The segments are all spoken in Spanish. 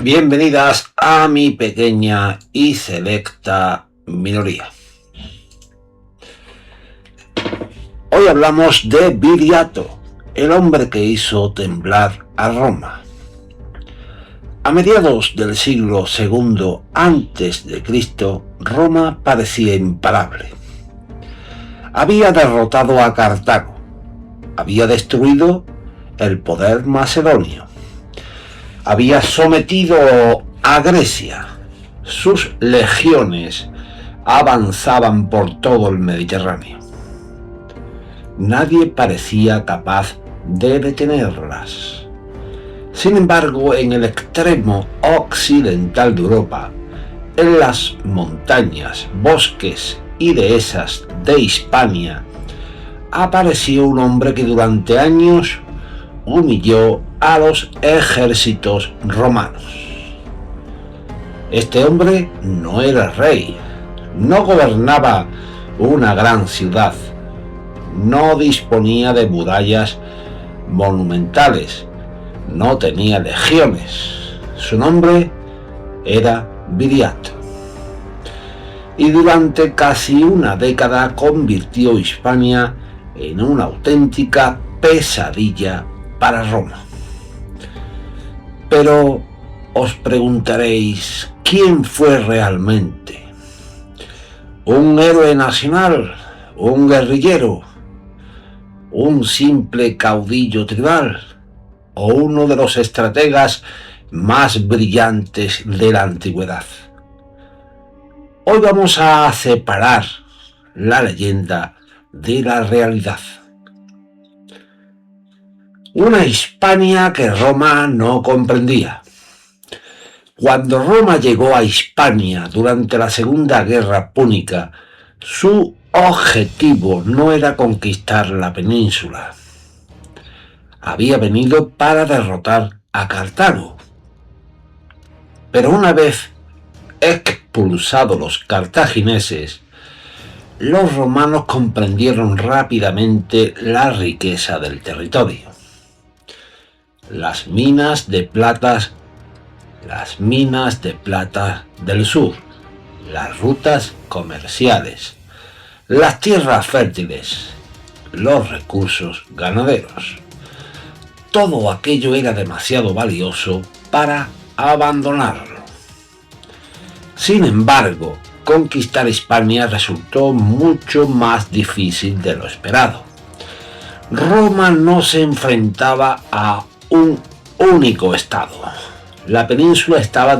Bienvenidas a mi pequeña y selecta minoría. Hoy hablamos de Viriato, el hombre que hizo temblar a Roma. A mediados del siglo II a.C., Roma parecía imparable. Había derrotado a Cartago, había destruido el poder macedonio, había sometido a Grecia. Sus legiones avanzaban por todo el Mediterráneo. Nadie parecía capaz de detenerlas. Sin embargo, en el extremo occidental de Europa, en las montañas, bosques y dehesas de Hispania, apareció un hombre que durante años humilló a los ejércitos romanos. Este hombre no era rey, no gobernaba una gran ciudad, no disponía de murallas monumentales, no tenía legiones. Su nombre era Viriato. Y durante casi una década convirtió Hispania en una auténtica pesadilla para Roma. Pero os preguntaréis, ¿quién fue realmente? ¿Un héroe nacional? ¿Un guerrillero? ¿Un simple caudillo tribal? ¿O uno de los estrategas más brillantes de la antigüedad? Hoy vamos a separar la leyenda de la realidad. Una Hispania que Roma no comprendía. Cuando Roma llegó a Hispania durante la Segunda Guerra Púnica, su objetivo no era conquistar la península. Había venido para derrotar a Cartago. Pero una vez expulsados los cartagineses, los romanos comprendieron rápidamente la riqueza del territorio. Las minas de plata del sur, las rutas comerciales, las tierras fértiles, los recursos ganaderos. Todo aquello era demasiado valioso para abandonarlo. Sin embargo, conquistar Hispania resultó mucho más difícil de lo esperado. Roma no se enfrentaba a un único estado. La península estaba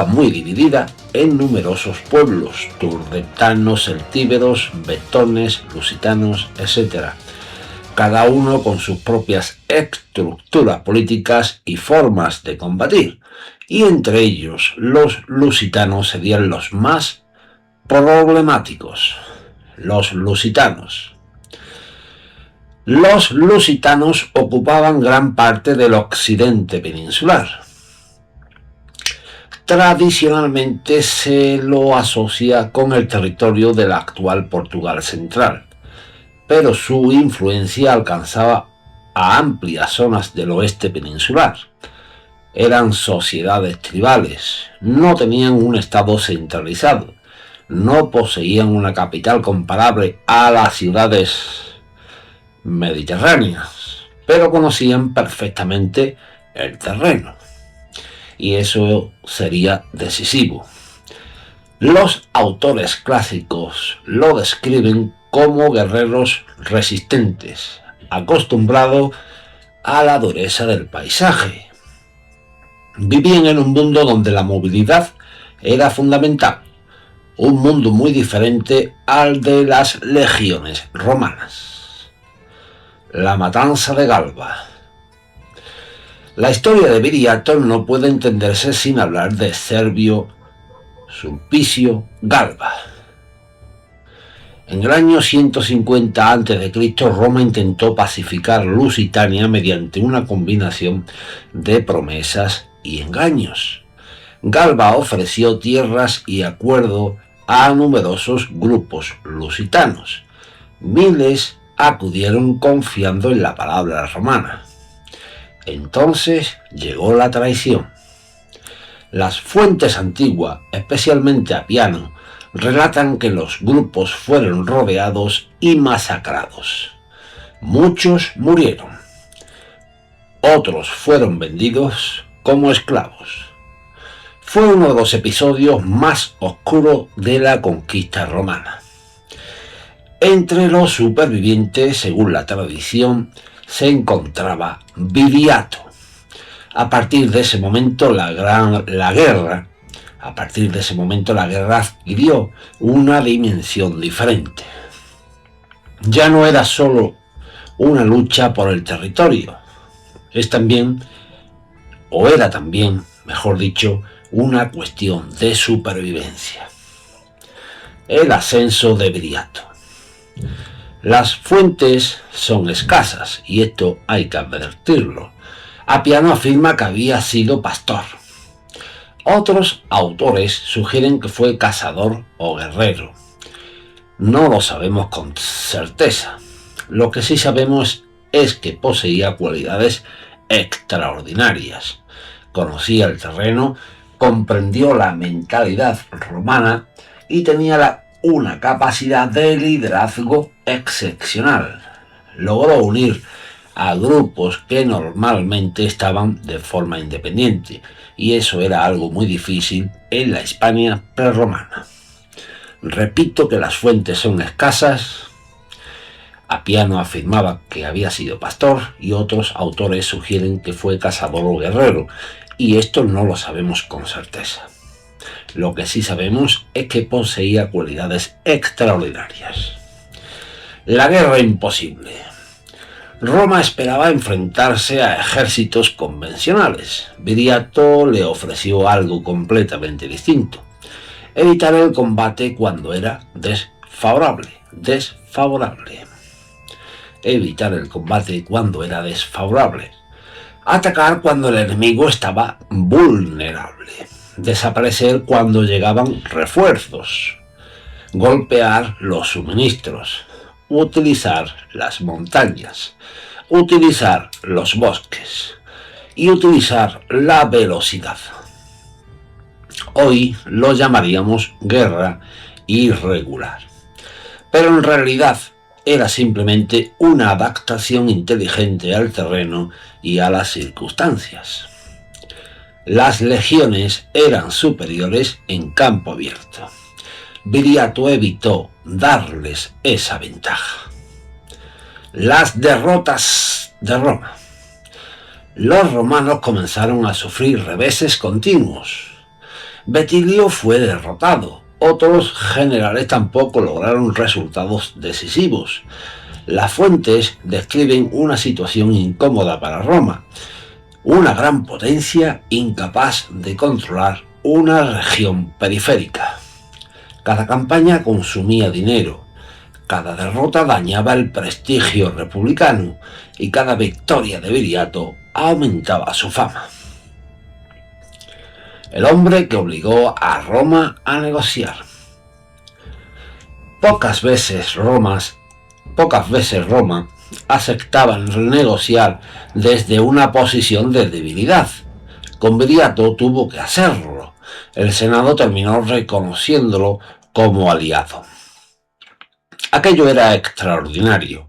muy dividida en numerosos pueblos, turdetanos, celtíberos, betones, lusitanos, etc., cada uno con sus propias estructuras políticas y formas de combatir, y entre ellos los lusitanos serían los más problemáticos. Los lusitanos ocupaban gran parte del occidente peninsular. Tradicionalmente se lo asocia con el territorio del actual Portugal central, pero su influencia alcanzaba a amplias zonas del oeste peninsular. Eran sociedades tribales, no tenían un estado centralizado, no poseían una capital comparable a las ciudades mediterráneas, pero conocían perfectamente el terreno, y eso sería decisivo. Los autores clásicos lo describen como guerreros resistentes, acostumbrados a la dureza del paisaje. Vivían en un mundo donde la movilidad era fundamental, un mundo muy diferente al de las legiones romanas. La matanza de Galba. La historia de Viriato no puede entenderse sin hablar de Servio Sulpicio Galba. En el año 150 a.C., Roma intentó pacificar Lusitania mediante una combinación de promesas y engaños. Galba ofreció tierras y acuerdo a numerosos grupos lusitanos. Miles acudieron confiando en la palabra romana. Entonces llegó la traición. Las fuentes antiguas, especialmente Apiano, relatan que los grupos fueron rodeados y masacrados. Muchos murieron. Otros fueron vendidos como esclavos. Fue uno de los episodios más oscuros de la conquista romana. Entre los supervivientes, según la tradición, se encontraba Viriato. A partir de ese momento la guerra adquirió una dimensión diferente. Ya no era solo una lucha por el territorio, era también, mejor dicho, una cuestión de supervivencia. El ascenso de Viriato. Las fuentes son escasas y esto hay que advertirlo. Apiano afirma que había sido pastor. Otros autores sugieren que fue cazador o guerrero. No lo sabemos con certeza. Lo que sí sabemos es que poseía cualidades extraordinarias. Conocía el terreno, comprendió la mentalidad romana y tenía una capacidad de liderazgo excepcional. Logró unir a grupos que normalmente estaban de forma independiente, y eso era algo muy difícil en la Hispania prerromana. Repito que las fuentes son escasas. Apiano afirmaba que había sido pastor y otros autores sugieren que fue cazador o guerrero, y esto no lo sabemos con certeza. Lo que sí sabemos es que poseía cualidades extraordinarias. La guerra imposible. Roma esperaba enfrentarse a ejércitos convencionales. Viriato le ofreció algo completamente distinto: evitar el combate cuando era desfavorable. Evitar el combate cuando era desfavorable. Atacar cuando el enemigo estaba vulnerable. Desaparecer cuando llegaban refuerzos. Golpear los suministros. Utilizar las montañas. Utilizar los bosques. Y utilizar la velocidad. Hoy lo llamaríamos guerra irregular. Pero en realidad era simplemente una adaptación inteligente al terreno y a las circunstancias. Las legiones eran superiores en campo abierto. Viriato evitó darles esa ventaja. Las derrotas de Roma. Los romanos comenzaron a sufrir reveses continuos. Betilio fue derrotado. Otros generales tampoco lograron resultados decisivos. Las fuentes describen una situación incómoda para Roma. Una gran potencia incapaz de controlar una región periférica. Cada campaña consumía dinero, cada derrota dañaba el prestigio republicano y cada victoria de Viriato aumentaba su fama. El hombre que obligó a Roma a negociar. Pocas veces Roma aceptaba negociar desde una posición de debilidad. Con Viriato tuvo que hacerlo. El Senado terminó reconociéndolo como aliado. Aquello era extraordinario.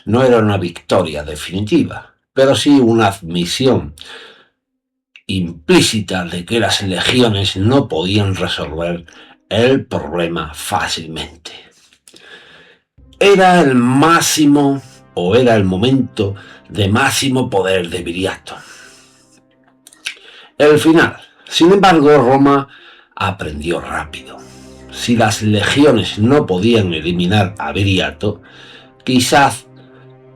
No era una victoria definitiva, pero sí una admisión implícita de que las legiones no podían resolver el problema fácilmente. Era el momento de máximo poder de Viriato. El final. Sin embargo, Roma aprendió rápido. Si las legiones no podían eliminar a Viriato, quizás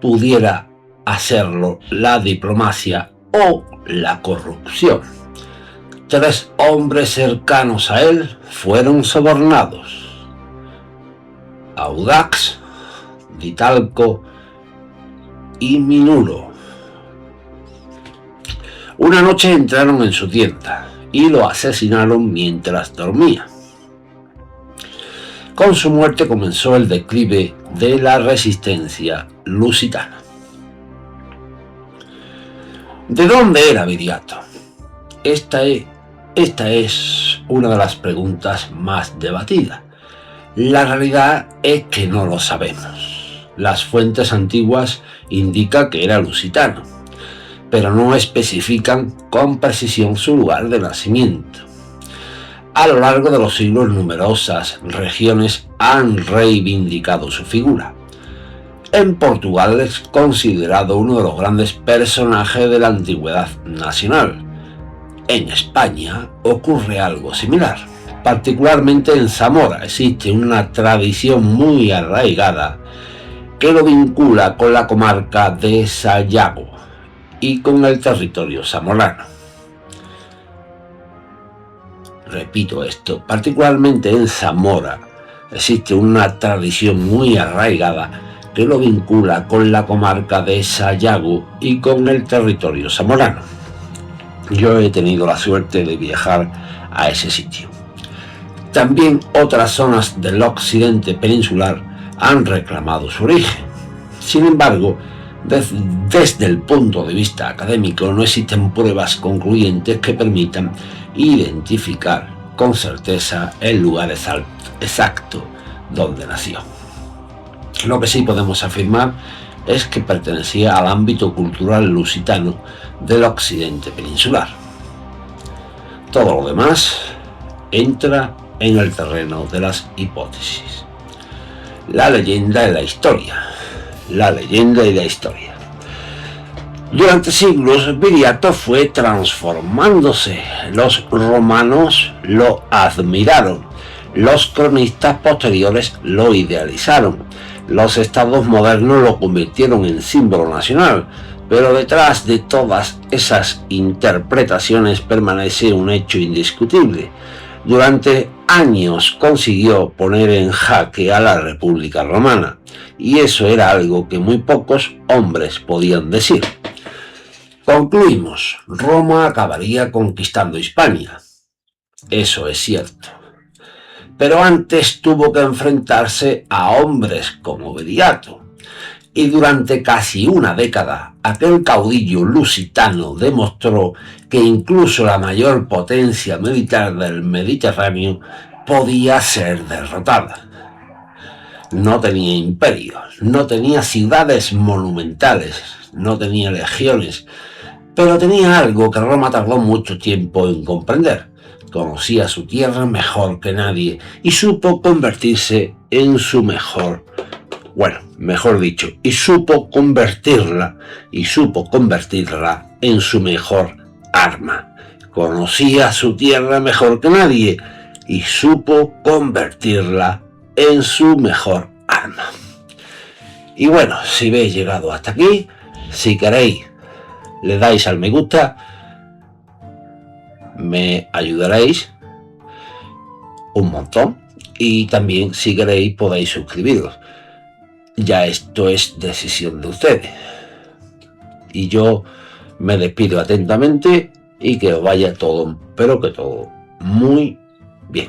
pudiera hacerlo la diplomacia o la corrupción. 3 hombres cercanos a él fueron sobornados: Audax, Ditalco y Minulo. Una noche entraron en su tienda y lo asesinaron mientras dormía. Con su muerte comenzó el declive de la resistencia lusitana. ¿De dónde era Viriato? Esta es una de las preguntas más debatidas. La realidad es que no lo sabemos. Las fuentes antiguas indican que era lusitano, pero no especifican con precisión su lugar de nacimiento. A lo largo de los siglos, numerosas regiones han reivindicado su figura. En Portugal es considerado uno de los grandes personajes de la antigüedad nacional. En España ocurre algo similar. Particularmente en Zamora existe una tradición muy arraigada que lo vincula con la comarca de Sayago y con el territorio zamorano. Repito esto, particularmente en Zamora existe una tradición muy arraigada que lo vincula con la comarca de Sayago y con el territorio zamorano. Yo he tenido la suerte de viajar a ese sitio. También otras zonas del occidente peninsular han reclamado su origen. Sin embargo, desde el punto de vista académico no existen pruebas concluyentes que permitan identificar con certeza el lugar exacto donde nació. Lo que sí podemos afirmar es que pertenecía al ámbito cultural lusitano del occidente peninsular. Todo lo demás entra en el terreno de las hipótesis. La leyenda y la historia. La leyenda y la historia. Durante siglos, Viriato fue transformándose. Los romanos lo admiraron. Los cronistas posteriores lo idealizaron. Los estados modernos lo convirtieron en símbolo nacional. Pero detrás de todas esas interpretaciones permanece un hecho indiscutible. Durante años consiguió poner en jaque a la República Romana, y eso era algo que muy pocos hombres podían decir. Concluimos, Roma acabaría conquistando Hispania. Eso es cierto. Pero antes tuvo que enfrentarse a hombres como Viriato. Y durante casi una década, aquel caudillo lusitano demostró que incluso la mayor potencia militar del Mediterráneo podía ser derrotada. No tenía imperios, no tenía ciudades monumentales, no tenía legiones, pero tenía algo que Roma tardó mucho tiempo en comprender. Conocía su tierra mejor que nadie y supo convertirse en su mejor y supo convertirla en su mejor arma. Conocía su tierra mejor que nadie y supo convertirla en su mejor arma. Y bueno, si habéis llegado hasta aquí, si queréis, le dais al me gusta, me ayudaréis un montón. Y también, si queréis, podéis suscribiros. Ya esto es decisión de ustedes. Y yo me despido atentamente y que os vaya todo, pero que todo muy bien.